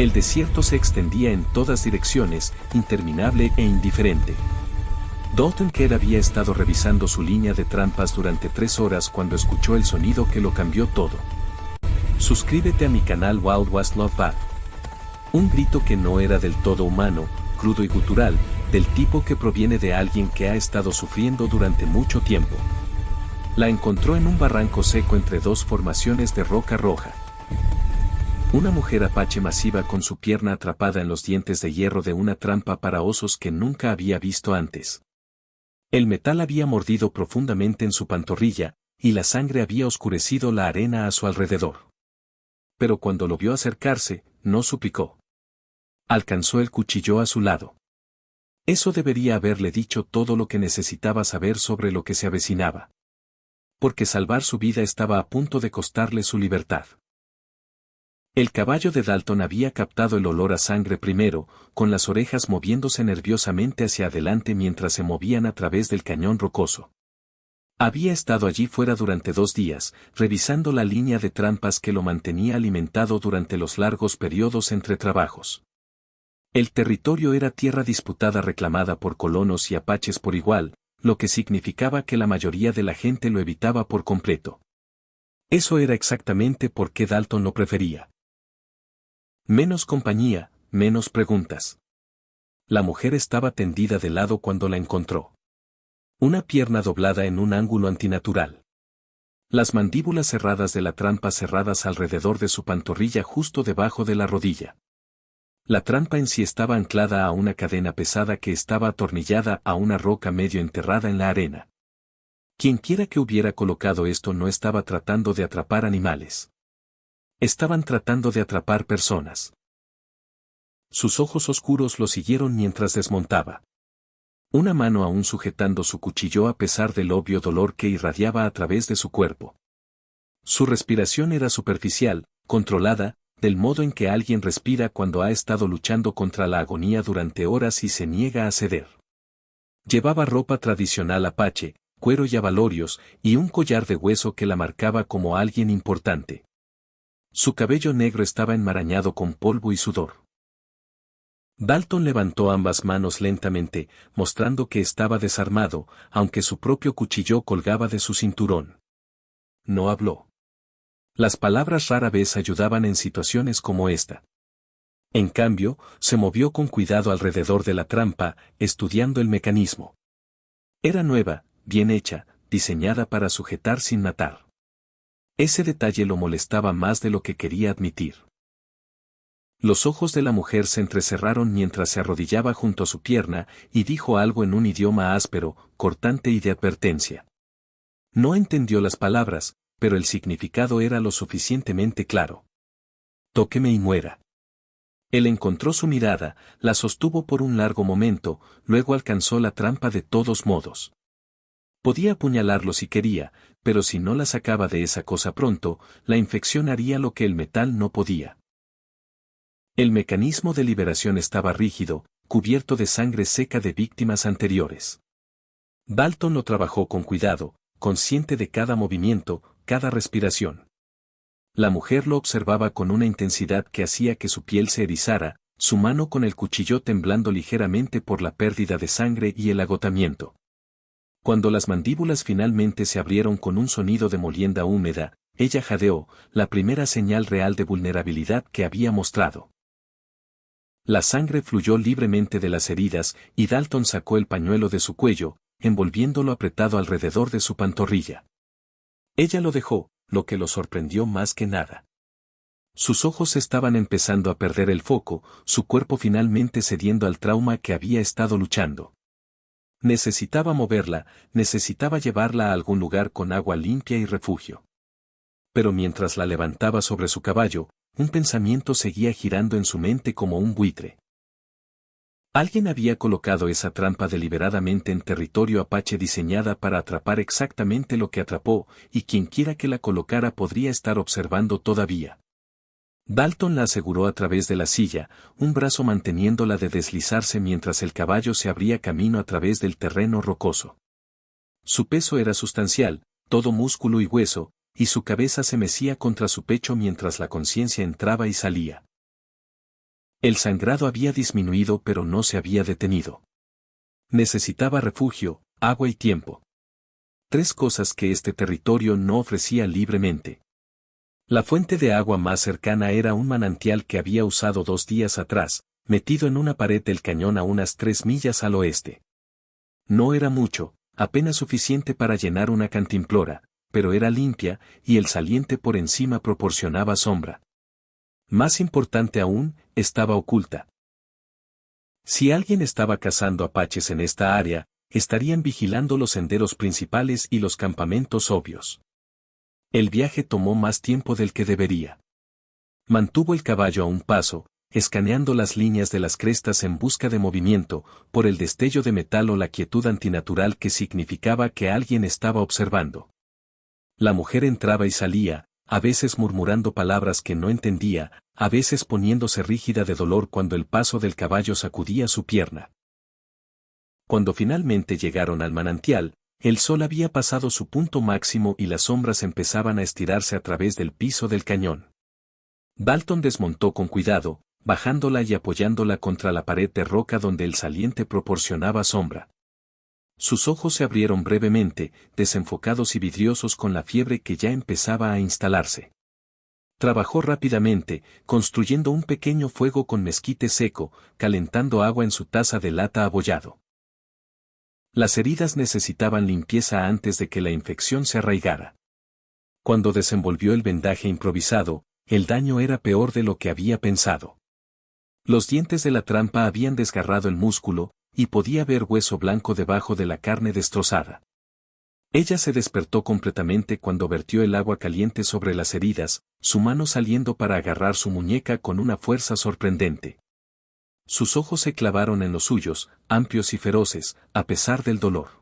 El desierto se extendía en todas direcciones, interminable e indiferente. Dalton Kerr había estado revisando su línea de trampas durante 3 horas cuando escuchó el sonido que lo cambió todo. Suscríbete a mi canal Wild West Love Bad. Un grito que no era del todo humano, crudo y gutural, del tipo que proviene de alguien que ha estado sufriendo durante mucho tiempo. La encontró en un barranco seco entre 2 formaciones de roca roja. Una mujer apache masiva con su pierna atrapada en los dientes de hierro de una trampa para osos que nunca había visto antes. El metal había mordido profundamente en su pantorrilla, y la sangre había oscurecido la arena a su alrededor. Pero cuando lo vio acercarse, no suplicó. Alcanzó el cuchillo a su lado. Eso debería haberle dicho todo lo que necesitaba saber sobre lo que se avecinaba. Porque salvar su vida estaba a punto de costarle su libertad. El caballo de Dalton había captado el olor a sangre primero, con las orejas moviéndose nerviosamente hacia adelante mientras se movían a través del cañón rocoso. Había estado allí fuera durante 2 días, revisando la línea de trampas que lo mantenía alimentado durante los largos periodos entre trabajos. El territorio era tierra disputada reclamada por colonos y apaches por igual, lo que significaba que la mayoría de la gente lo evitaba por completo. Eso era exactamente por qué Dalton lo prefería. Menos compañía, menos preguntas. La mujer estaba tendida de lado cuando la encontró. Una pierna doblada en un ángulo antinatural. Las mandíbulas cerradas de la trampa cerradas alrededor de su pantorrilla justo debajo de la rodilla. La trampa en sí estaba anclada a una cadena pesada que estaba atornillada a una roca medio enterrada en la arena. Quienquiera que hubiera colocado esto no estaba tratando de atrapar animales. Estaban tratando de atrapar personas. Sus ojos oscuros lo siguieron mientras desmontaba. Una mano aún sujetando su cuchillo a pesar del obvio dolor que irradiaba a través de su cuerpo. Su respiración era superficial, controlada, del modo en que alguien respira cuando ha estado luchando contra la agonía durante horas y se niega a ceder. Llevaba ropa tradicional apache, cuero y abalorios, y un collar de hueso que la marcaba como alguien importante. Su cabello negro estaba enmarañado con polvo y sudor. Dalton levantó ambas manos lentamente, mostrando que estaba desarmado, aunque su propio cuchillo colgaba de su cinturón. No habló. Las palabras rara vez ayudaban en situaciones como esta. En cambio, se movió con cuidado alrededor de la trampa, estudiando el mecanismo. Era nueva, bien hecha, diseñada para sujetar sin matar. Ese detalle lo molestaba más de lo que quería admitir. Los ojos de la mujer se entrecerraron mientras se arrodillaba junto a su pierna y dijo algo en un idioma áspero, cortante y de advertencia. No entendió las palabras, pero el significado era lo suficientemente claro. Tóqueme y muera. Él encontró su mirada, la sostuvo por un largo momento, luego alcanzó la trampa de todos modos. Podía apuñalarlo si quería, pero si no la sacaba de esa cosa pronto, la infección haría lo que el metal no podía. El mecanismo de liberación estaba rígido, cubierto de sangre seca de víctimas anteriores. Dalton lo trabajó con cuidado, consciente de cada movimiento, cada respiración. La mujer lo observaba con una intensidad que hacía que su piel se erizara, su mano con el cuchillo temblando ligeramente por la pérdida de sangre y el agotamiento. Cuando las mandíbulas finalmente se abrieron con un sonido de molienda húmeda, ella jadeó, la primera señal real de vulnerabilidad que había mostrado. La sangre fluyó libremente de las heridas y Dalton sacó el pañuelo de su cuello, envolviéndolo apretado alrededor de su pantorrilla. Ella lo dejó, lo que lo sorprendió más que nada. Sus ojos estaban empezando a perder el foco, su cuerpo finalmente cediendo al trauma que había estado luchando. Necesitaba moverla, necesitaba llevarla a algún lugar con agua limpia y refugio. Pero mientras la levantaba sobre su caballo, un pensamiento seguía girando en su mente como un buitre. Alguien había colocado esa trampa deliberadamente en territorio apache diseñada para atrapar exactamente lo que atrapó, y quienquiera que la colocara podría estar observando todavía. Dalton la aseguró a través de la silla, un brazo manteniéndola de deslizarse mientras el caballo se abría camino a través del terreno rocoso. Su peso era sustancial, todo músculo y hueso, y su cabeza se mecía contra su pecho mientras la conciencia entraba y salía. El sangrado había disminuido pero no se había detenido. Necesitaba refugio, agua y tiempo. Tres cosas que este territorio no ofrecía libremente. La fuente de agua más cercana era un manantial que había usado 2 días atrás, metido en una pared del cañón a unas 3 millas al oeste. No era mucho, apenas suficiente para llenar una cantimplora, pero era limpia, y el saliente por encima proporcionaba sombra. Más importante aún, estaba oculta. Si alguien estaba cazando apaches en esta área, estarían vigilando los senderos principales y los campamentos obvios. El viaje tomó más tiempo del que debería. Mantuvo el caballo a un paso, escaneando las líneas de las crestas en busca de movimiento, por el destello de metal o la quietud antinatural que significaba que alguien estaba observando. La mujer entraba y salía, a veces murmurando palabras que no entendía, a veces poniéndose rígida de dolor cuando el paso del caballo sacudía su pierna. Cuando finalmente llegaron al manantial, el sol había pasado su punto máximo y las sombras empezaban a estirarse a través del piso del cañón. Dalton desmontó con cuidado, bajándola y apoyándola contra la pared de roca donde el saliente proporcionaba sombra. Sus ojos se abrieron brevemente, desenfocados y vidriosos con la fiebre que ya empezaba a instalarse. Trabajó rápidamente, construyendo un pequeño fuego con mezquite seco, calentando agua en su taza de lata abollado. Las heridas necesitaban limpieza antes de que la infección se arraigara. Cuando desenvolvió el vendaje improvisado, el daño era peor de lo que había pensado. Los dientes de la trampa habían desgarrado el músculo, y podía ver hueso blanco debajo de la carne destrozada. Ella se despertó completamente cuando vertió el agua caliente sobre las heridas, su mano saliendo para agarrar su muñeca con una fuerza sorprendente. Sus ojos se clavaron en los suyos, amplios y feroces, a pesar del dolor.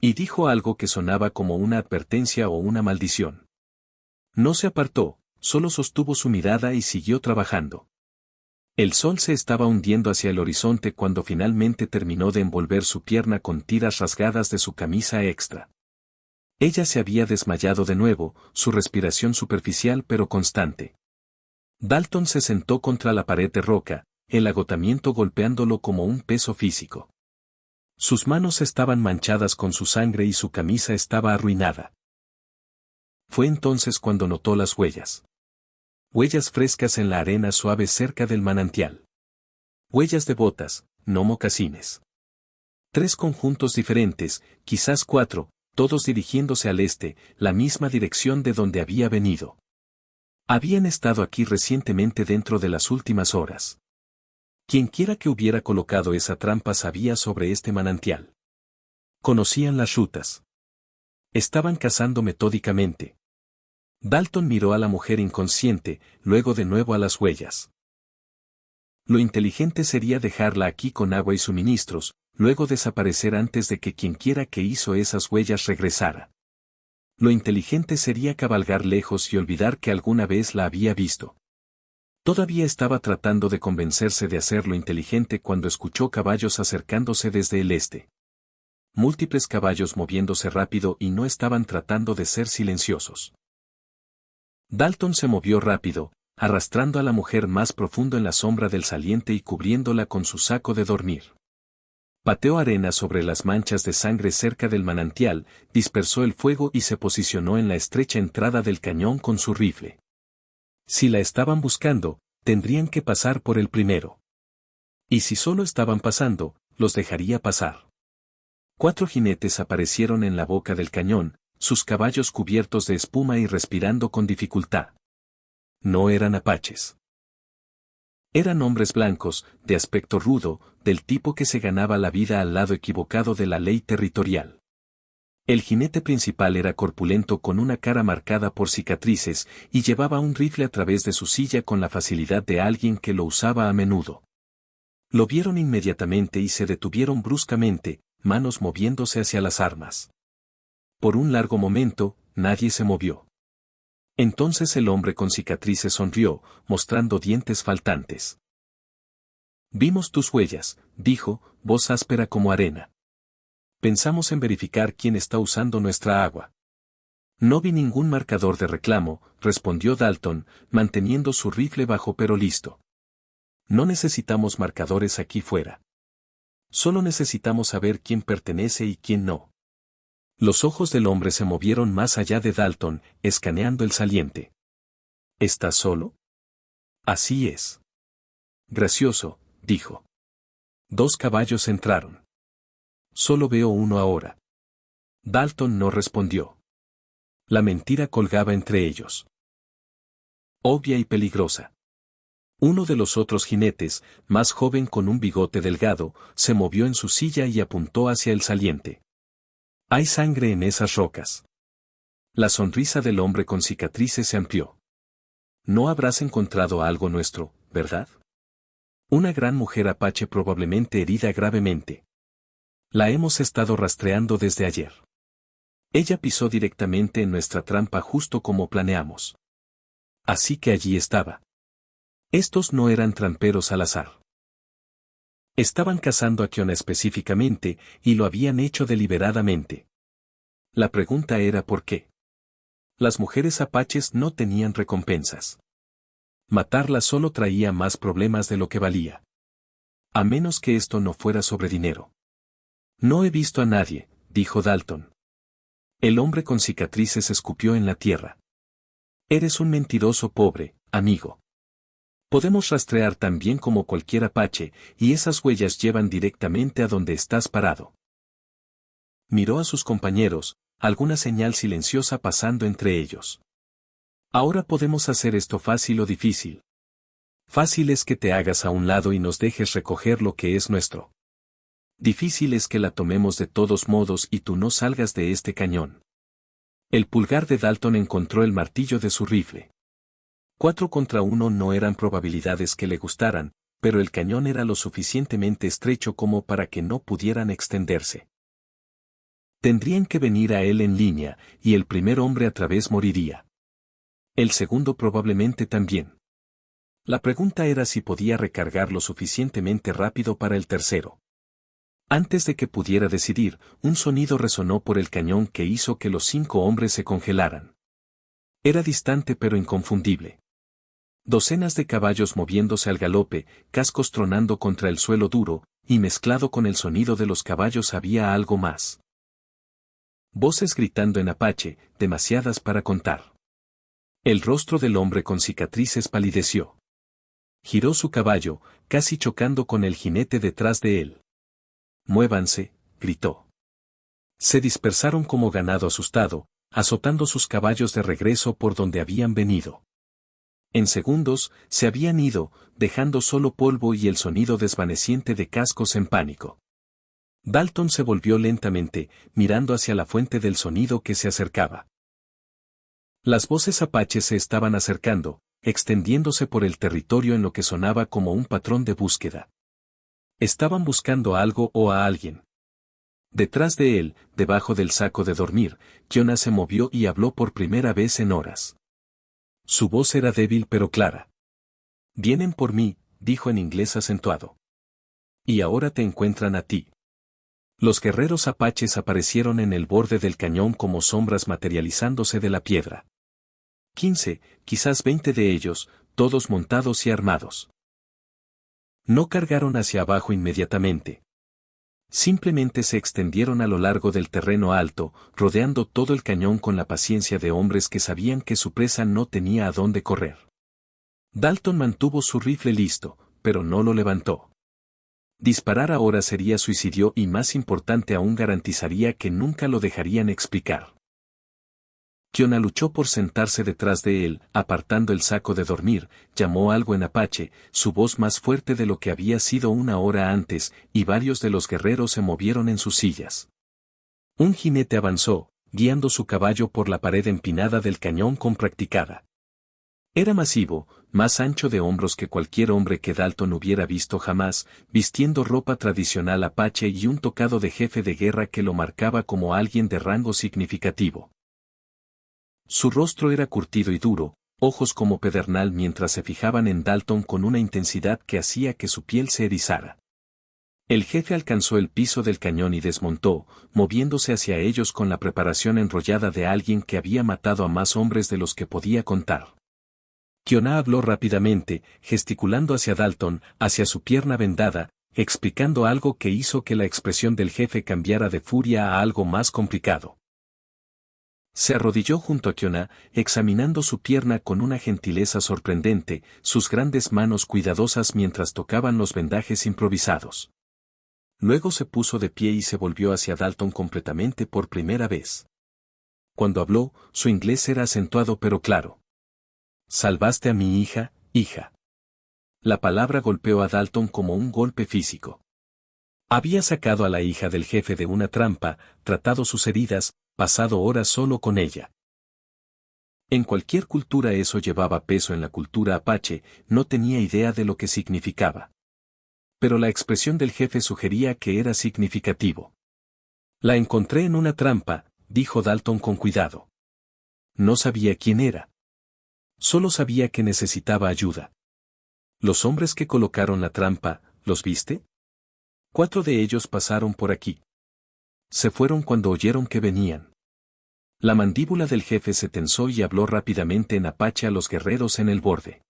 Y dijo algo que sonaba como una advertencia o una maldición. No se apartó, solo sostuvo su mirada y siguió trabajando. El sol se estaba hundiendo hacia el horizonte cuando finalmente terminó de envolver su pierna con tiras rasgadas de su camisa extra. Ella se había desmayado de nuevo, su respiración superficial pero constante. Dalton se sentó contra la pared de roca, el agotamiento golpeándolo como un peso físico. Sus manos estaban manchadas con su sangre y su camisa estaba arruinada. Fue entonces cuando notó las huellas. Huellas frescas en la arena suave cerca del manantial. Huellas de botas, no mocasines. 3 conjuntos diferentes, quizás 4, todos dirigiéndose al este, la misma dirección de donde había venido. Habían estado aquí recientemente dentro de las últimas horas. Quienquiera que hubiera colocado esa trampa sabía sobre este manantial. Conocían las rutas. Estaban cazando metódicamente. Dalton miró a la mujer inconsciente, luego de nuevo a las huellas. Lo inteligente sería dejarla aquí con agua y suministros, luego desaparecer antes de que quienquiera que hizo esas huellas regresara. Lo inteligente sería cabalgar lejos y olvidar que alguna vez la había visto. Todavía estaba tratando de convencerse de hacerlo inteligente cuando escuchó caballos acercándose desde el este. Múltiples caballos moviéndose rápido y no estaban tratando de ser silenciosos. Dalton se movió rápido, arrastrando a la mujer más profundo en la sombra del saliente y cubriéndola con su saco de dormir. Pateó arena sobre las manchas de sangre cerca del manantial, dispersó el fuego y se posicionó en la estrecha entrada del cañón con su rifle. Si la estaban buscando, tendrían que pasar por el primero. Y si solo estaban pasando, los dejaría pasar. 4 jinetes aparecieron en la boca del cañón, sus caballos cubiertos de espuma y respirando con dificultad. No eran apaches. Eran hombres blancos, de aspecto rudo, del tipo que se ganaba la vida al lado equivocado de la ley territorial. El jinete principal era corpulento con una cara marcada por cicatrices y llevaba un rifle a través de su silla con la facilidad de alguien que lo usaba a menudo. Lo vieron inmediatamente y se detuvieron bruscamente, manos moviéndose hacia las armas. Por un largo momento, nadie se movió. Entonces el hombre con cicatrices sonrió, mostrando dientes faltantes. Vimos tus huellas, dijo, voz áspera como arena. Pensamos en verificar quién está usando nuestra agua. No vi ningún marcador de reclamo, respondió Dalton, manteniendo su rifle bajo pero listo. No necesitamos marcadores aquí fuera. Solo necesitamos saber quién pertenece y quién no. Los ojos del hombre se movieron más allá de Dalton, escaneando el saliente. ¿Estás solo? Así es. Gracioso, dijo. 2 caballos entraron. Solo veo uno ahora. Dalton no respondió. La mentira colgaba entre ellos. Obvia y peligrosa. Uno de los otros jinetes, más joven con un bigote delgado, se movió en su silla y apuntó hacia el saliente. Hay sangre en esas rocas. La sonrisa del hombre con cicatrices se amplió. No habrás encontrado algo nuestro, ¿verdad? Una gran mujer apache probablemente herida gravemente. La hemos estado rastreando desde ayer. Ella pisó directamente en nuestra trampa justo como planeamos. Así que allí estaba. Estos no eran tramperos al azar. Estaban cazando a Kiona específicamente, y lo habían hecho deliberadamente. La pregunta era ¿por qué? Las mujeres apaches no tenían recompensas. Matarlas solo traía más problemas de lo que valía. A menos que esto no fuera sobre dinero. No he visto a nadie, dijo Dalton. El hombre con cicatrices escupió en la tierra. Eres un mentiroso pobre, amigo. Podemos rastrear tan bien como cualquier apache, y esas huellas llevan directamente a donde estás parado. Miró a sus compañeros, alguna señal silenciosa pasando entre ellos. Ahora podemos hacer esto fácil o difícil. Fácil es que te hagas a un lado y nos dejes recoger lo que es nuestro. Difícil es que la tomemos de todos modos y tú no salgas de este cañón. El pulgar de Dalton encontró el martillo de su rifle. 4 contra 1 no eran probabilidades que le gustaran, pero el cañón era lo suficientemente estrecho como para que no pudieran extenderse. Tendrían que venir a él en línea, y el primer hombre a través moriría. El segundo probablemente también. La pregunta era si podía recargar lo suficientemente rápido para el tercero. Antes de que pudiera decidir, un sonido resonó por el cañón que hizo que los 5 hombres se congelaran. Era distante pero inconfundible. Docenas de caballos moviéndose al galope, cascos tronando contra el suelo duro, y mezclado con el sonido de los caballos había algo más. Voces gritando en apache, demasiadas para contar. El rostro del hombre con cicatrices palideció. Giró su caballo, casi chocando con el jinete detrás de él. «Muévanse», gritó. Se dispersaron como ganado asustado, azotando sus caballos de regreso por donde habían venido. En segundos, se habían ido, dejando solo polvo y el sonido desvaneciente de cascos en pánico. Dalton se volvió lentamente, mirando hacia la fuente del sonido que se acercaba. Las voces apaches se estaban acercando, extendiéndose por el territorio en lo que sonaba como un patrón de búsqueda. Estaban buscando algo o a alguien. Detrás de él, debajo del saco de dormir, Kiona se movió y habló por primera vez en horas. Su voz era débil pero clara. «Vienen por mí», dijo en inglés acentuado. «Y ahora te encuentran a ti». Los guerreros apaches aparecieron en el borde del cañón como sombras materializándose de la piedra. 15, quizás 20 de ellos, todos montados y armados. No cargaron hacia abajo inmediatamente. Simplemente se extendieron a lo largo del terreno alto, rodeando todo el cañón con la paciencia de hombres que sabían que su presa no tenía a dónde correr. Dalton mantuvo su rifle listo, pero no lo levantó. Disparar ahora sería suicidio y más importante aún garantizaría que nunca lo dejarían explicar. Kiona luchó por sentarse detrás de él, apartando el saco de dormir, llamó algo en apache, su voz más fuerte de lo que había sido una hora antes, y varios de los guerreros se movieron en sus sillas. Un jinete avanzó, guiando su caballo por la pared empinada del cañón con practicada. Era masivo, más ancho de hombros que cualquier hombre que Dalton hubiera visto jamás, vistiendo ropa tradicional apache y un tocado de jefe de guerra que lo marcaba como alguien de rango significativo. Su rostro era curtido y duro, ojos como pedernal mientras se fijaban en Dalton con una intensidad que hacía que su piel se erizara. El jefe alcanzó el piso del cañón y desmontó, moviéndose hacia ellos con la preparación enrollada de alguien que había matado a más hombres de los que podía contar. Kiona habló rápidamente, gesticulando hacia Dalton, hacia su pierna vendada, explicando algo que hizo que la expresión del jefe cambiara de furia a algo más complicado. Se arrodilló junto a Kiona, examinando su pierna con una gentileza sorprendente, sus grandes manos cuidadosas mientras tocaban los vendajes improvisados. Luego se puso de pie y se volvió hacia Dalton completamente por primera vez. Cuando habló, su inglés era acentuado pero claro. «Salvaste a mi hija, hija». La palabra golpeó a Dalton como un golpe físico. Había sacado a la hija del jefe de una trampa, tratado sus heridas, pasado horas solo con ella. En cualquier cultura eso llevaba peso, en la cultura apache, no tenía idea de lo que significaba. Pero la expresión del jefe sugería que era significativo. «La encontré en una trampa», dijo Dalton con cuidado. No sabía quién era. Solo sabía que necesitaba ayuda. «Los hombres que colocaron la trampa, ¿los viste? 4 de ellos pasaron por aquí. Se fueron cuando oyeron que venían». La mandíbula del jefe se tensó y habló rápidamente en apache a los guerreros en el borde.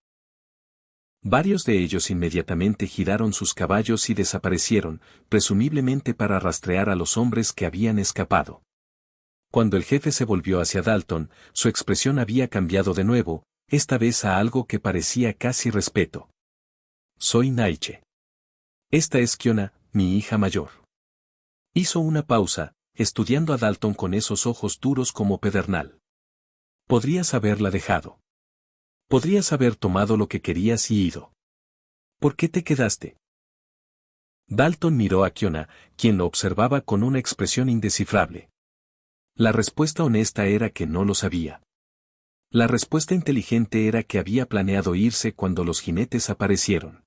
Varios de ellos inmediatamente giraron sus caballos y desaparecieron, presumiblemente para rastrear a los hombres que habían escapado. Cuando el jefe se volvió hacia Dalton, su expresión había cambiado de nuevo, esta vez a algo que parecía casi respeto. «Soy Naiche. Esta es Kiona, mi hija mayor». Hizo una pausa, estudiando a Dalton con esos ojos duros como pedernal. «Podrías haberla dejado. Podrías haber tomado lo que querías y ido. ¿Por qué te quedaste?» Dalton miró a Kiona, quien lo observaba con una expresión indescifrable. La respuesta honesta era que no lo sabía. La respuesta inteligente era que había planeado irse cuando los jinetes aparecieron.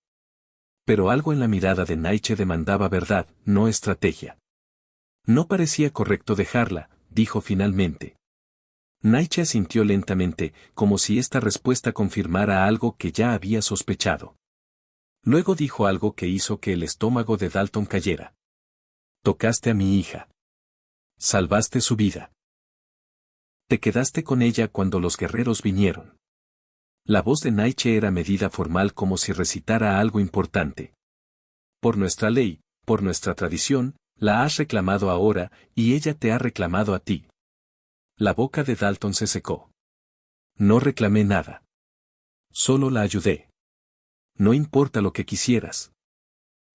Pero algo en la mirada de Naiche demandaba verdad, no estrategia. «No parecía correcto dejarla», dijo finalmente. Naiche asintió lentamente, como si esta respuesta confirmara algo que ya había sospechado. Luego dijo algo que hizo que el estómago de Dalton cayera. «Tocaste a mi hija. Salvaste su vida. Te quedaste con ella cuando los guerreros vinieron». La voz de Naiche era medida formal, como si recitara algo importante. «Por nuestra ley, por nuestra tradición, la has reclamado ahora, y ella te ha reclamado a ti». La boca de Dalton se secó. «No reclamé nada. Solo la ayudé. No importa lo que quisieras.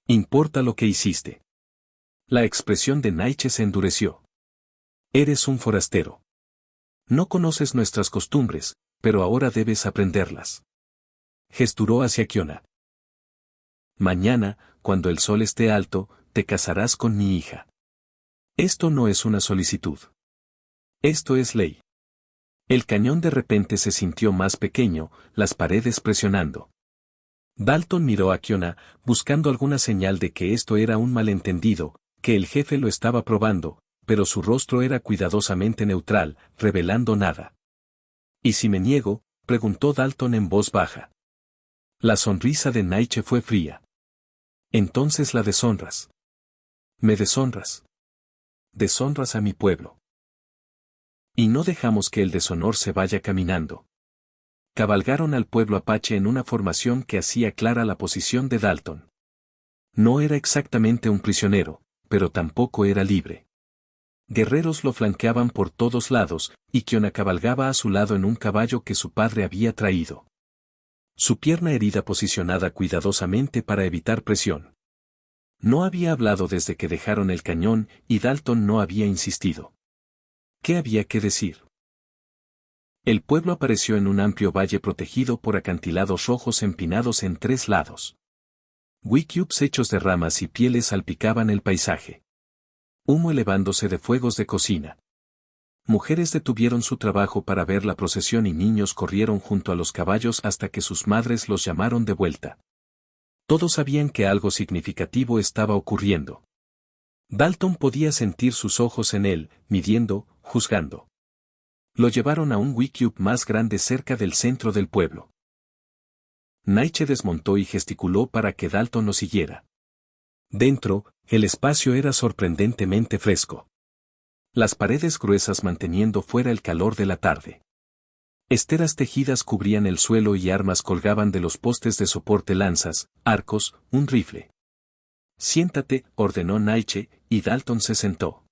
Importa lo que hiciste». La expresión de Naiche se endureció. «Eres un forastero. No conoces nuestras costumbres, pero ahora debes aprenderlas». Gesturó hacia Kiona. «Mañana, cuando el sol esté alto, te casarás con mi hija. Esto no es una solicitud. Esto es ley». El cañón de repente se sintió más pequeño, las paredes presionando. Dalton miró a Kiona, buscando alguna señal de que esto era un malentendido, que el jefe lo estaba probando, pero su rostro era cuidadosamente neutral, revelando nada. «¿Y si me niego?», preguntó Dalton en voz baja. La sonrisa de Naiche fue fría. «Entonces la deshonras. Me deshonras. Deshonras a mi pueblo. Y no dejamos que el deshonor se vaya caminando». Cabalgaron al pueblo apache en una formación que hacía clara la posición de Dalton. No era exactamente un prisionero, pero tampoco era libre. Guerreros lo flanqueaban por todos lados, y Kiona cabalgaba a su lado en un caballo que su padre había traído. Su pierna herida posicionada cuidadosamente para evitar presión. No había hablado desde que dejaron el cañón, y Dalton no había insistido. ¿Qué había que decir? El pueblo apareció en un amplio valle protegido por acantilados rojos empinados en 3 lados. Wickiups hechos de ramas y pieles salpicaban el paisaje. Humo elevándose de fuegos de cocina. Mujeres detuvieron su trabajo para ver la procesión y niños corrieron junto a los caballos hasta que sus madres los llamaron de vuelta. Todos sabían que algo significativo estaba ocurriendo. Dalton podía sentir sus ojos en él, midiendo, juzgando. Lo llevaron a un Wickiup más grande cerca del centro del pueblo. Naiche desmontó y gesticuló para que Dalton lo siguiera. Dentro, el espacio era sorprendentemente fresco. Las paredes gruesas manteniendo fuera el calor de la tarde. Esteras tejidas cubrían el suelo y armas colgaban de los postes de soporte, lanzas, arcos, un rifle. Siéntate, ordenó Naiche, y Dalton se sentó.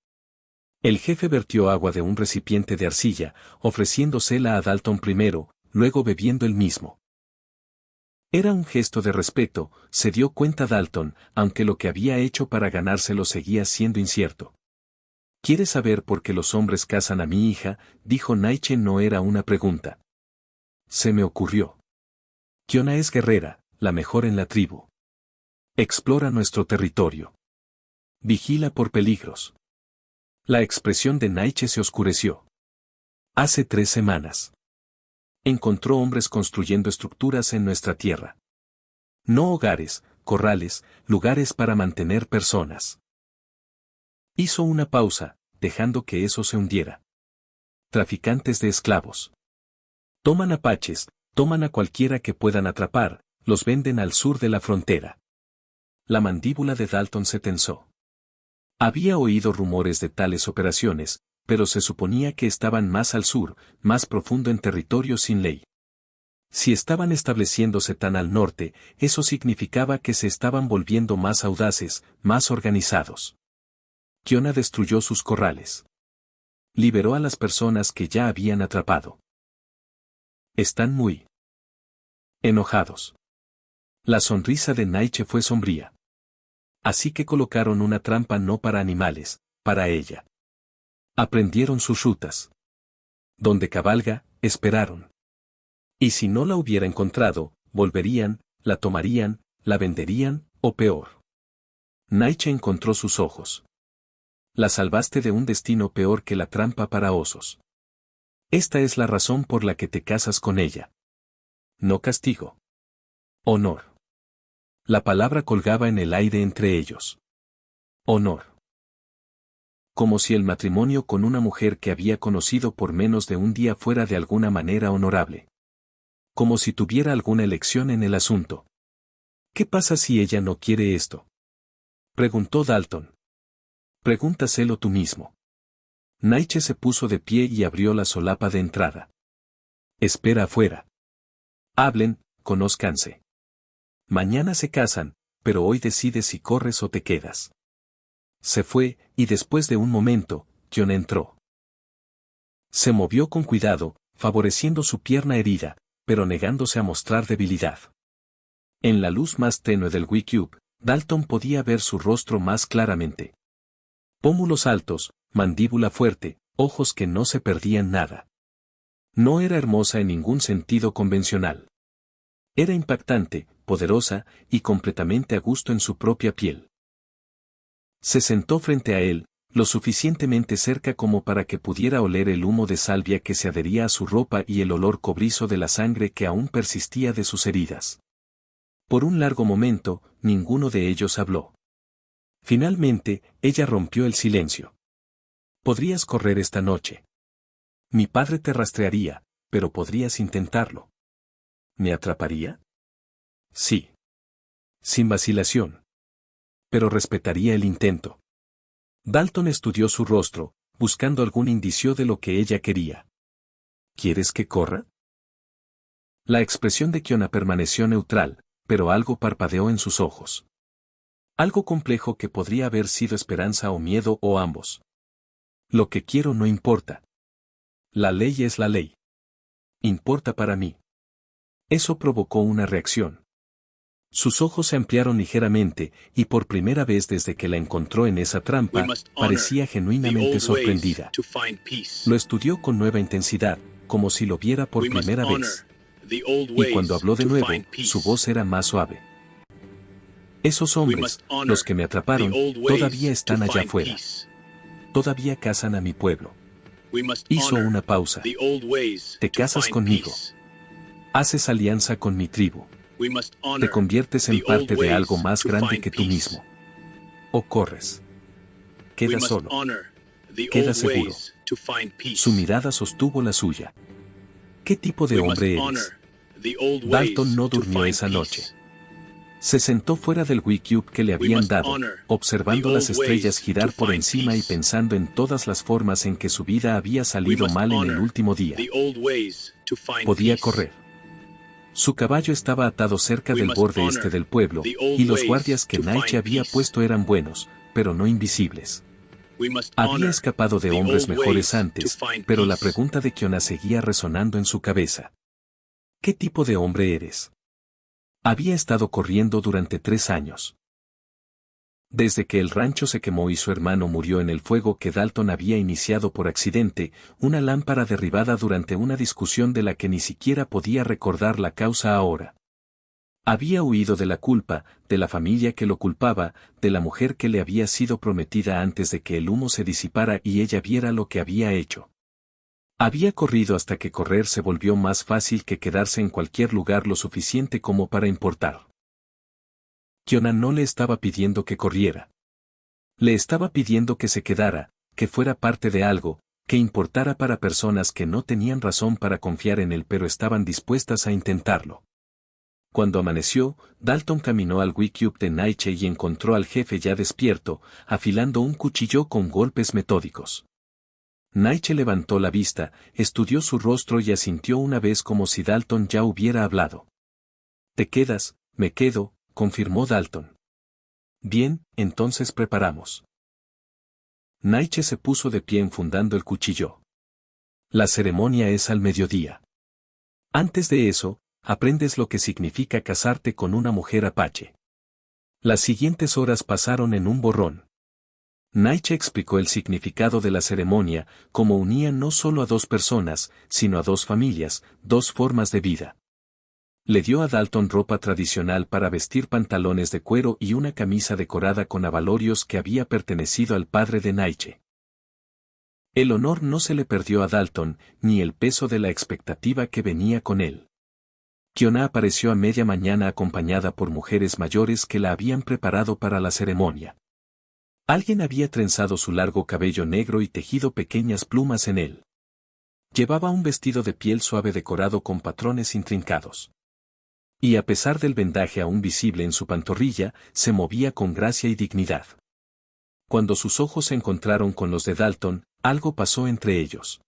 El jefe vertió agua de un recipiente de arcilla, ofreciéndosela a Dalton primero, luego bebiendo el mismo. Era un gesto de respeto, se dio cuenta Dalton, aunque lo que había hecho para ganárselo seguía siendo incierto. ¿Quieres saber por qué los hombres cazan a mi hija?, dijo Naiche. No era una pregunta. Se me ocurrió. Kiona es guerrera, la mejor en la tribu. Explora nuestro territorio. Vigila por peligros. La expresión de Naiche se oscureció. Hace 3 semanas. Encontró hombres construyendo estructuras en nuestra tierra. No hogares, corrales, lugares para mantener personas. Hizo una pausa, dejando que eso se hundiera. Traficantes de esclavos. Toman apaches, toman a cualquiera que puedan atrapar, los venden al sur de la frontera. La mandíbula de Dalton se tensó. Había oído rumores de tales operaciones, pero se suponía que estaban más al sur, más profundo en territorio sin ley. Si estaban estableciéndose tan al norte, eso significaba que se estaban volviendo más audaces, más organizados. Kiona destruyó sus corrales. Liberó a las personas que ya habían atrapado. Están muy enojados. La sonrisa de Naiche fue sombría. Así que colocaron una trampa no para animales, para ella. Aprendieron sus rutas. Donde cabalga, esperaron. Y si no la hubiera encontrado, volverían, la tomarían, la venderían, o peor. Naiche encontró sus ojos. La salvaste de un destino peor que la trampa para osos. Esta es la razón por la que te casas con ella. No castigo. Honor. La palabra colgaba en el aire entre ellos. Honor. Como si el matrimonio con una mujer que había conocido por menos de un día fuera de alguna manera honorable. Como si tuviera alguna elección en el asunto. ¿Qué pasa si ella no quiere esto?, preguntó Dalton. Pregúntaselo tú mismo. Naiche se puso de pie y abrió la solapa de entrada. Espera afuera. Hablen, conózcanse. Mañana se casan, pero hoy decides si corres o te quedas. Se fue, y después de un momento, Kiona entró. Se movió con cuidado, favoreciendo su pierna herida, pero negándose a mostrar debilidad. En la luz más tenue del Wicube, Dalton podía ver su rostro más claramente. Pómulos altos, mandíbula fuerte, ojos que no se perdían nada. No era hermosa en ningún sentido convencional. Era impactante, poderosa, y completamente a gusto en su propia piel. Se sentó frente a él, lo suficientemente cerca como para que pudiera oler el humo de salvia que se adhería a su ropa y el olor cobrizo de la sangre que aún persistía de sus heridas. Por un largo momento, ninguno de ellos habló. Finalmente, ella rompió el silencio. Podrías correr esta noche. Mi padre te rastrearía, pero podrías intentarlo. ¿Me atraparía? Sí. Sin vacilación. Pero respetaría el intento. Dalton estudió su rostro, buscando algún indicio de lo que ella quería. ¿Quieres que corra? La expresión de Kiona permaneció neutral, pero algo parpadeó en sus ojos. Algo complejo que podría haber sido esperanza o miedo o ambos. Lo que quiero no importa. La ley es la ley. Importa para mí. Eso provocó una reacción. Sus ojos se ampliaron ligeramente, y por primera vez desde que la encontró en esa trampa, parecía genuinamente sorprendida. Lo estudió con nueva intensidad, como si lo viera por primera vez. Y cuando habló de nuevo, su voz era más suave. Esos hombres, los que me atraparon, todavía están allá afuera. Todavía cazan a mi pueblo. Hizo una pausa. Te casas conmigo. Haces alianza con mi tribu. Te conviertes en parte de algo más grande que tú mismo. O corres. Queda solo. Queda seguro. Su mirada sostuvo la suya. ¿Qué tipo de hombre eres? Dalton no durmió esa noche. Se sentó fuera del Wii-Cube que le habían dado, observando las estrellas girar por encima y pensando en todas las formas en que su vida había salido mal en el último día. Podía correr. Su caballo estaba atado cerca del borde este del pueblo, y los guardias que Nietzsche había puesto eran buenos, pero no invisibles. Había escapado de hombres mejores antes, pero la pregunta de Kiona seguía resonando en su cabeza. ¿Qué tipo de hombre eres? Había estado corriendo durante 3 años. Desde que el rancho se quemó y su hermano murió en el fuego que Dalton había iniciado por accidente, una lámpara derribada durante una discusión de la que ni siquiera podía recordar la causa ahora. Había huido de la culpa, de la familia que lo culpaba, de la mujer que le había sido prometida antes de que el humo se disipara y ella viera lo que había hecho. Había corrido hasta que correr se volvió más fácil que quedarse en cualquier lugar lo suficiente como para importar. Kiona no le estaba pidiendo que corriera. Le estaba pidiendo que se quedara, que fuera parte de algo, que importara para personas que no tenían razón para confiar en él pero estaban dispuestas a intentarlo. Cuando amaneció, Dalton caminó al Wii-Cube de Nietzsche y encontró al jefe ya despierto, afilando un cuchillo con golpes metódicos. Nietzsche levantó la vista, estudió su rostro y asintió una vez como si Dalton ya hubiera hablado. «¿Te quedas?» «Me quedo», confirmó Dalton. «Bien, entonces preparamos». Nietzsche se puso de pie enfundando el cuchillo. «La ceremonia es al mediodía. Antes de eso, aprendes lo que significa casarte con una mujer apache». Las siguientes horas pasaron en un borrón. Nietzsche explicó el significado de la ceremonia, como unía no solo a 2 personas, sino a 2 familias, 2 formas de vida. Le dio a Dalton ropa tradicional para vestir, pantalones de cuero y una camisa decorada con abalorios que había pertenecido al padre de Nietzsche. El honor no se le perdió a Dalton, ni el peso de la expectativa que venía con él. Kiona apareció a media mañana acompañada por mujeres mayores que la habían preparado para la ceremonia. Alguien había trenzado su largo cabello negro y tejido pequeñas plumas en él. Llevaba un vestido de piel suave decorado con patrones intrincados. Y a pesar del vendaje aún visible en su pantorrilla, se movía con gracia y dignidad. Cuando sus ojos se encontraron con los de Dalton, algo pasó entre ellos.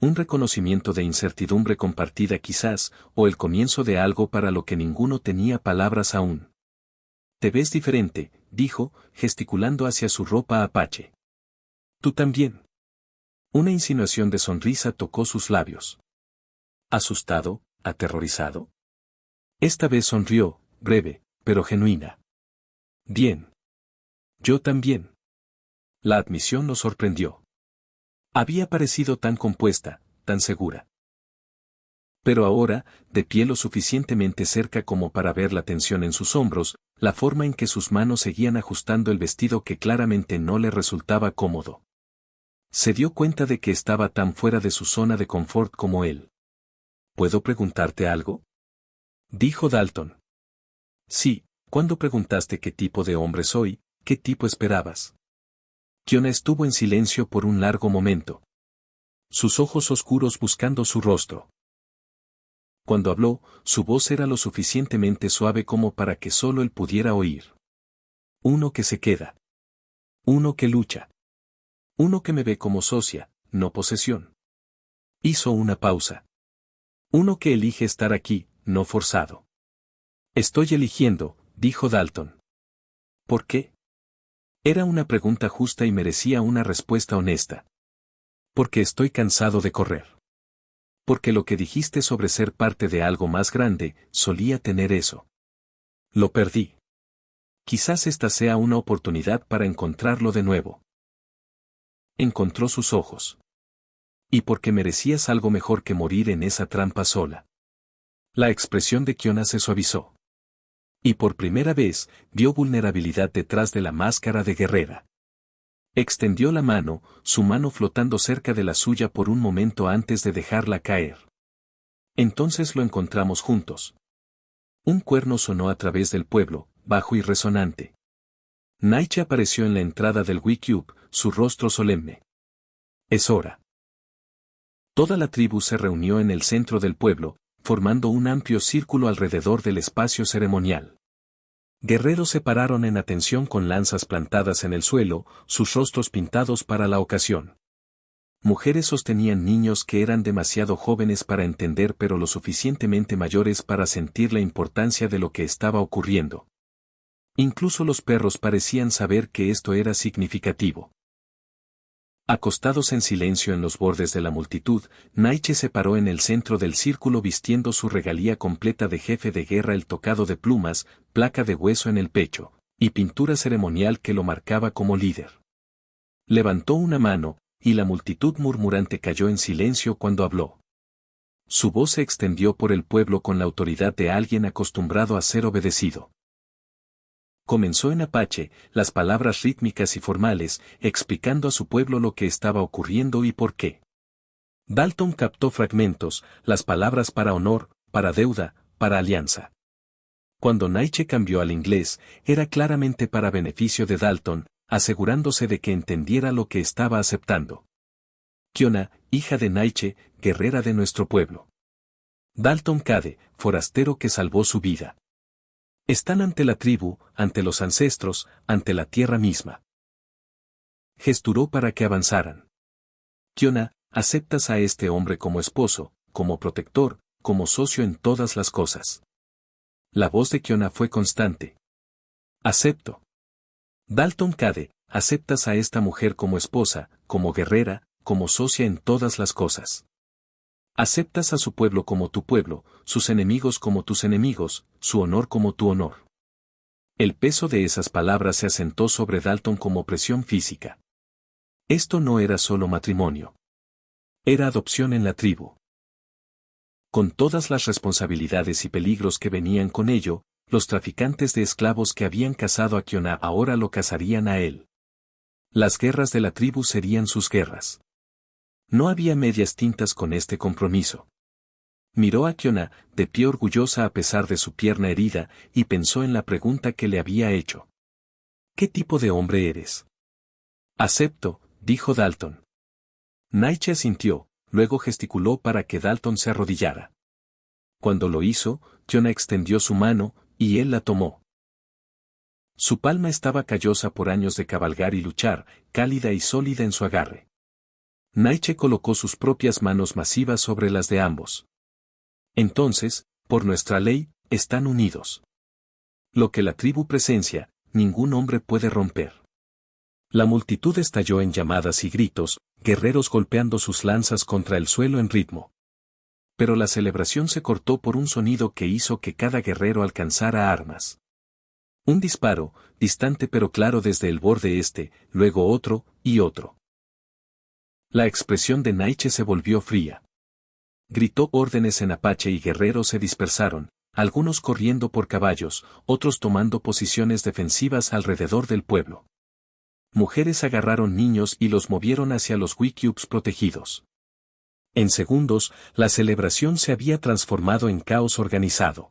Un reconocimiento de incertidumbre compartida quizás, o el comienzo de algo para lo que ninguno tenía palabras aún. «Te ves diferente», dijo, gesticulando hacia su ropa apache. «Tú también». Una insinuación de sonrisa tocó sus labios. ¿Asustado? ¿Aterrorizado? Esta vez sonrió, breve, pero genuina. «Bien. Yo también». La admisión lo sorprendió. Había parecido tan compuesta, tan segura. Pero ahora, de pie lo suficientemente cerca como para ver la tensión en sus hombros, la forma en que sus manos seguían ajustando el vestido que claramente no le resultaba cómodo. Se dio cuenta de que estaba tan fuera de su zona de confort como él. ¿Puedo preguntarte algo?, dijo Dalton. Sí, cuando preguntaste qué tipo de hombre soy, ¿qué tipo esperabas? Kiona estuvo en silencio por un largo momento. Sus ojos oscuros buscando su rostro. Cuando habló, su voz era lo suficientemente suave como para que solo él pudiera oír. Uno que se queda. Uno que lucha. Uno que me ve como socia, no posesión. Hizo una pausa. Uno que elige estar aquí, no forzado. Estoy eligiendo, dijo Dalton. ¿Por qué? Era una pregunta justa y merecía una respuesta honesta. Porque estoy cansado de correr. Porque lo que dijiste sobre ser parte de algo más grande, solía tener eso. Lo perdí. Quizás esta sea una oportunidad para encontrarlo de nuevo. Encontró sus ojos. Y porque merecías algo mejor que morir en esa trampa sola. La expresión de Kiona se suavizó. Y por primera vez, vio vulnerabilidad detrás de la máscara de guerrera. Extendió la mano, su mano flotando cerca de la suya por un momento antes de dejarla caer. Entonces lo encontramos juntos. Un cuerno sonó a través del pueblo, bajo y resonante. Nietzsche apareció en la entrada del Wii-Cube, su rostro solemne. Es hora. Toda la tribu se reunió en el centro del pueblo, formando un amplio círculo alrededor del espacio ceremonial. Guerreros se pararon en atención con lanzas plantadas en el suelo, sus rostros pintados para la ocasión. Mujeres sostenían niños que eran demasiado jóvenes para entender pero lo suficientemente mayores para sentir la importancia de lo que estaba ocurriendo. Incluso los perros parecían saber que esto era significativo. Acostados en silencio en los bordes de la multitud, Naiche se paró en el centro del círculo vistiendo su regalía completa de jefe de guerra, el tocado de plumas, placa de hueso en el pecho, y pintura ceremonial que lo marcaba como líder. Levantó una mano, y la multitud murmurante cayó en silencio cuando habló. Su voz se extendió por el pueblo con la autoridad de alguien acostumbrado a ser obedecido. Comenzó en apache, las palabras rítmicas y formales, explicando a su pueblo lo que estaba ocurriendo y por qué. Dalton captó fragmentos, las palabras para honor, para deuda, para alianza. Cuando Naiche cambió al inglés, era claramente para beneficio de Dalton, asegurándose de que entendiera lo que estaba aceptando. Kiona, hija de Naiche, guerrera de nuestro pueblo. Dalton Cade, forastero que salvó su vida. Están ante la tribu, ante los ancestros, ante la tierra misma. Gesturó para que avanzaran. Kiona, aceptas a este hombre como esposo, como protector, como socio en todas las cosas. La voz de Kiona fue constante. Acepto. Dalton Cade, aceptas a esta mujer como esposa, como guerrera, como socia en todas las cosas. Aceptas a su pueblo como tu pueblo, sus enemigos como tus enemigos, su honor como tu honor. El peso de esas palabras se asentó sobre Dalton como presión física. Esto no era solo matrimonio. Era adopción en la tribu. Con todas las responsabilidades y peligros que venían con ello, los traficantes de esclavos que habían cazado a Kiona ahora lo cazarían a él. Las guerras de la tribu serían sus guerras. No había medias tintas con este compromiso. Miró a Kiona, de pie orgullosa a pesar de su pierna herida, y pensó en la pregunta que le había hecho. ¿Qué tipo de hombre eres? Acepto, dijo Dalton. Naiche asintió, luego gesticuló para que Dalton se arrodillara. Cuando lo hizo, Kiona extendió su mano, y él la tomó. Su palma estaba callosa por años de cabalgar y luchar, cálida y sólida en su agarre. Naiche colocó sus propias manos masivas sobre las de ambos. Entonces, por nuestra ley, están unidos. Lo que la tribu presencia, ningún hombre puede romper. La multitud estalló en llamadas y gritos, guerreros golpeando sus lanzas contra el suelo en ritmo. Pero la celebración se cortó por un sonido que hizo que cada guerrero alcanzara armas. Un disparo, distante pero claro desde el borde este, luego otro, y otro. La expresión de Naiche se volvió fría. Gritó órdenes en apache y guerreros se dispersaron, algunos corriendo por caballos, otros tomando posiciones defensivas alrededor del pueblo. Mujeres agarraron niños y los movieron hacia los wickiups protegidos. En segundos, la celebración se había transformado en caos organizado.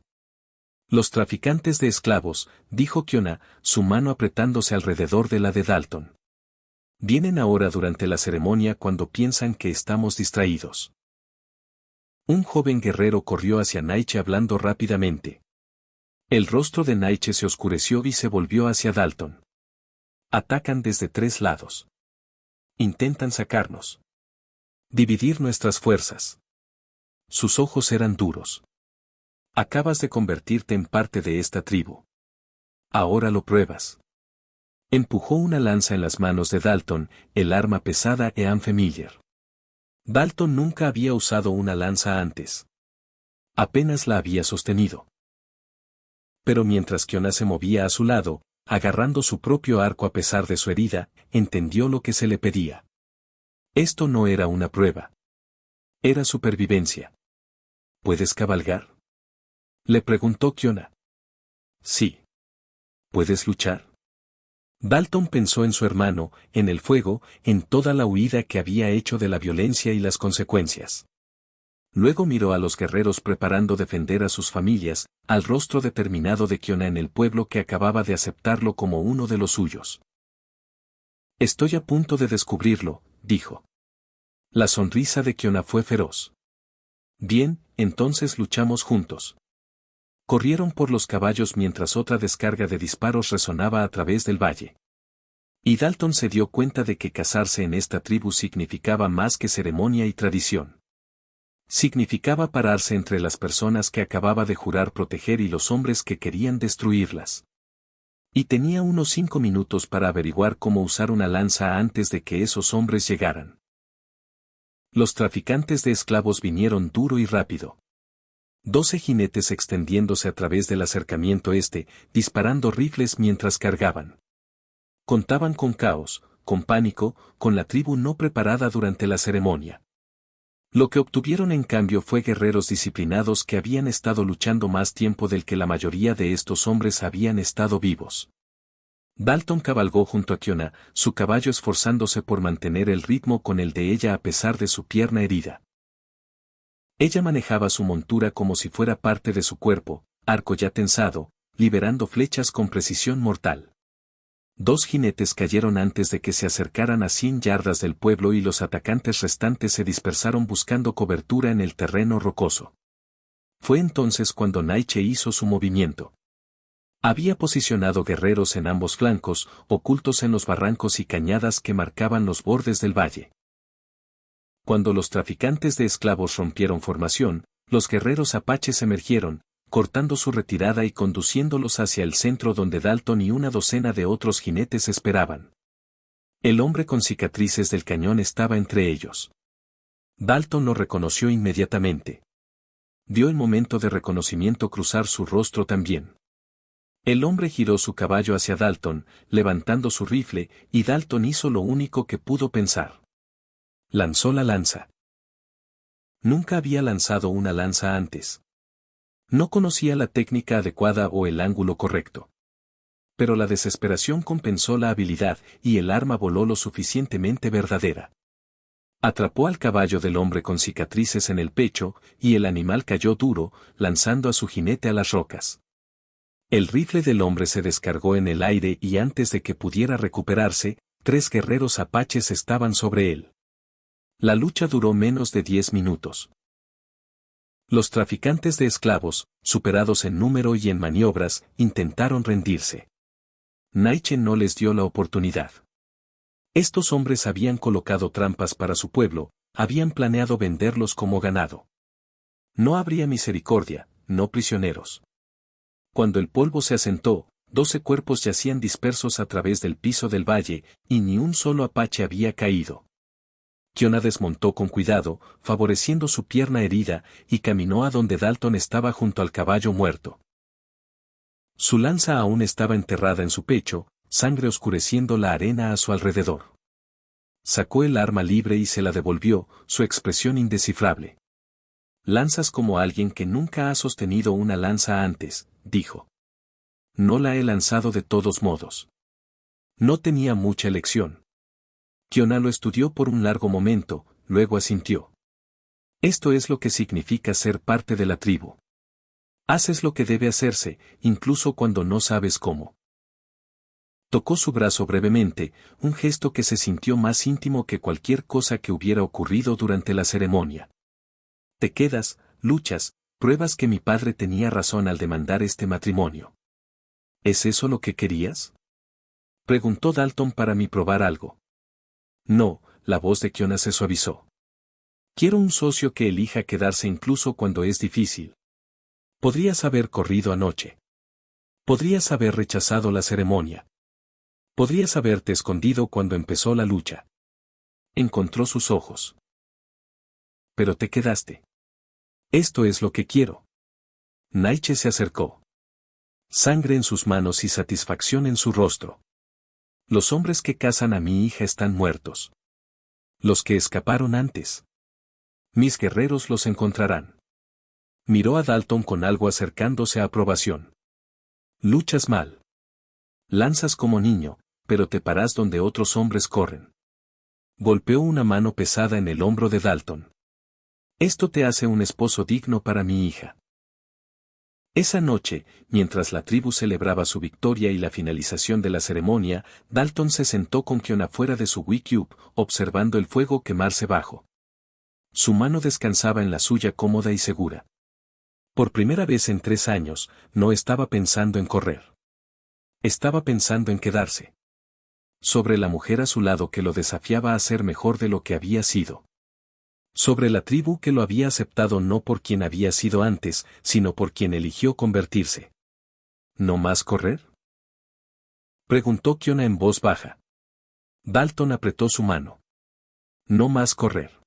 Los traficantes de esclavos, dijo Kiona, su mano apretándose alrededor de la de Dalton. Vienen ahora durante la ceremonia cuando piensan que estamos distraídos. Un joven guerrero corrió hacia Naiche hablando rápidamente. El rostro de Naiche se oscureció y se volvió hacia Dalton. Atacan desde 3 lados. Intentan sacarnos. Dividir nuestras fuerzas. Sus ojos eran duros. Acabas de convertirte en parte de esta tribu. Ahora lo pruebas. Empujó una lanza en las manos de Dalton, el arma pesada e unfamiliar. Dalton nunca había usado una lanza antes. Apenas la había sostenido. Pero mientras Kiona se movía a su lado, agarrando su propio arco a pesar de su herida, entendió lo que se le pedía. Esto no era una prueba. Era supervivencia. ¿Puedes cabalgar? Le preguntó Kiona. Sí. ¿Puedes luchar? Dalton pensó en su hermano, en el fuego, en toda la huida que había hecho de la violencia y las consecuencias. Luego miró a los guerreros preparando defender a sus familias, al rostro determinado de Kiona en el pueblo que acababa de aceptarlo como uno de los suyos. Estoy a punto de descubrirlo, dijo. La sonrisa de Kiona fue feroz. Bien, entonces luchamos juntos. Corrieron por los caballos mientras otra descarga de disparos resonaba a través del valle. Y Dalton se dio cuenta de que casarse en esta tribu significaba más que ceremonia y tradición. Significaba pararse entre las personas que acababa de jurar proteger y los hombres que querían destruirlas. Y tenía unos 5 minutos para averiguar cómo usar una lanza antes de que esos hombres llegaran. Los traficantes de esclavos vinieron duro y rápido. 12 jinetes extendiéndose a través del acercamiento disparando rifles mientras cargaban. Contaban con caos, con pánico, con la tribu no preparada durante la ceremonia. Lo que obtuvieron en cambio fue guerreros disciplinados que habían estado luchando más tiempo del que la mayoría de estos hombres habían estado vivos. Dalton cabalgó junto a Kiona, su caballo esforzándose por mantener el ritmo con el de ella a pesar de su pierna herida. Ella manejaba su montura como si fuera parte de su cuerpo, arco ya tensado, liberando flechas con precisión mortal. 2 jinetes cayeron antes de que se acercaran a 100 yardas del pueblo y los atacantes restantes se dispersaron buscando cobertura en el terreno rocoso. Fue entonces cuando Naiche hizo su movimiento. Había posicionado guerreros en ambos flancos, ocultos en los barrancos y cañadas que marcaban los bordes del valle. Cuando los traficantes de esclavos rompieron formación, los guerreros apaches emergieron, cortando su retirada y conduciéndolos hacia el centro donde Dalton y una docena de otros jinetes esperaban. El hombre con cicatrices del cañón estaba entre ellos. Dalton lo reconoció inmediatamente. Vio el momento de reconocimiento cruzar su rostro también. El hombre giró su caballo hacia Dalton, levantando su rifle, y Dalton hizo lo único que pudo pensar. Lanzó la lanza. Nunca había lanzado una lanza antes. No conocía la técnica adecuada o el ángulo correcto. Pero la desesperación compensó la habilidad y el arma voló lo suficientemente verdadera. Atrapó al caballo del hombre con cicatrices en el pecho, y el animal cayó duro, lanzando a su jinete a las rocas. El rifle del hombre se descargó en el aire y antes de que pudiera recuperarse, 3 guerreros apaches estaban sobre él. La lucha duró menos de 10 minutos. Los traficantes de esclavos, superados en número y en maniobras, intentaron rendirse. Naiche no les dio la oportunidad. Estos hombres habían colocado trampas para su pueblo, habían planeado venderlos como ganado. No habría misericordia, no prisioneros. Cuando el polvo se asentó, 12 cuerpos yacían dispersos a través del piso del valle, y ni un solo apache había caído. Kiona desmontó con cuidado, favoreciendo su pierna herida, y caminó a donde Dalton estaba junto al caballo muerto. Su lanza aún estaba enterrada en su pecho, sangre oscureciendo la arena a su alrededor. Sacó el arma libre y se la devolvió, su expresión indescifrable. «Lanzas como alguien que nunca ha sostenido una lanza antes», dijo. «No la he lanzado de todos modos». No tenía mucha elección. Kiona lo estudió por un largo momento, luego asintió. Esto es lo que significa ser parte de la tribu. Haces lo que debe hacerse, incluso cuando no sabes cómo. Tocó su brazo brevemente, un gesto que se sintió más íntimo que cualquier cosa que hubiera ocurrido durante la ceremonia. Te quedas, luchas, pruebas que mi padre tenía razón al demandar este matrimonio. ¿Es eso lo que querías? Preguntó Dalton para mí probar algo. No, la voz de Kiona se suavizó. Quiero un socio que elija quedarse incluso cuando es difícil. Podrías haber corrido anoche. Podrías haber rechazado la ceremonia. Podrías haberte escondido cuando empezó la lucha. Encontró sus ojos. Pero te quedaste. Esto es lo que quiero. Naiche se acercó. Sangre en sus manos y satisfacción en su rostro. Los hombres que cazan a mi hija están muertos. Los que escaparon antes. Mis guerreros los encontrarán. Miró a Dalton con algo acercándose a aprobación. Luchas mal. Lanzas como niño, pero te paras donde otros hombres corren. Golpeó una mano pesada en el hombro de Dalton. Esto te hace un esposo digno para mi hija. Esa noche, mientras la tribu celebraba su victoria y la finalización de la ceremonia, Dalton se sentó con Kiona fuera de su wickiup, observando el fuego quemarse bajo. Su mano descansaba en la suya cómoda y segura. Por primera vez en 3 años, no estaba pensando en correr. Estaba pensando en quedarse. Sobre la mujer a su lado que lo desafiaba a ser mejor de lo que había sido. Sobre la tribu que lo había aceptado no por quien había sido antes, sino por quien eligió convertirse. ¿No más correr? Preguntó Kiona en voz baja. Dalton apretó su mano. No más correr.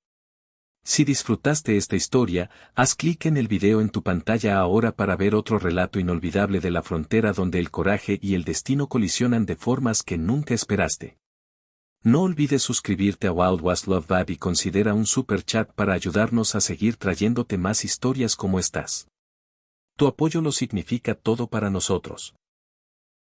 Si disfrutaste esta historia, haz clic en el video en tu pantalla ahora para ver otro relato inolvidable de la frontera donde el coraje y el destino colisionan de formas que nunca esperaste. No olvides suscribirte a Wild Was Love Bab y considera un super chat para ayudarnos a seguir trayéndote más historias como estas. Tu apoyo lo significa todo para nosotros.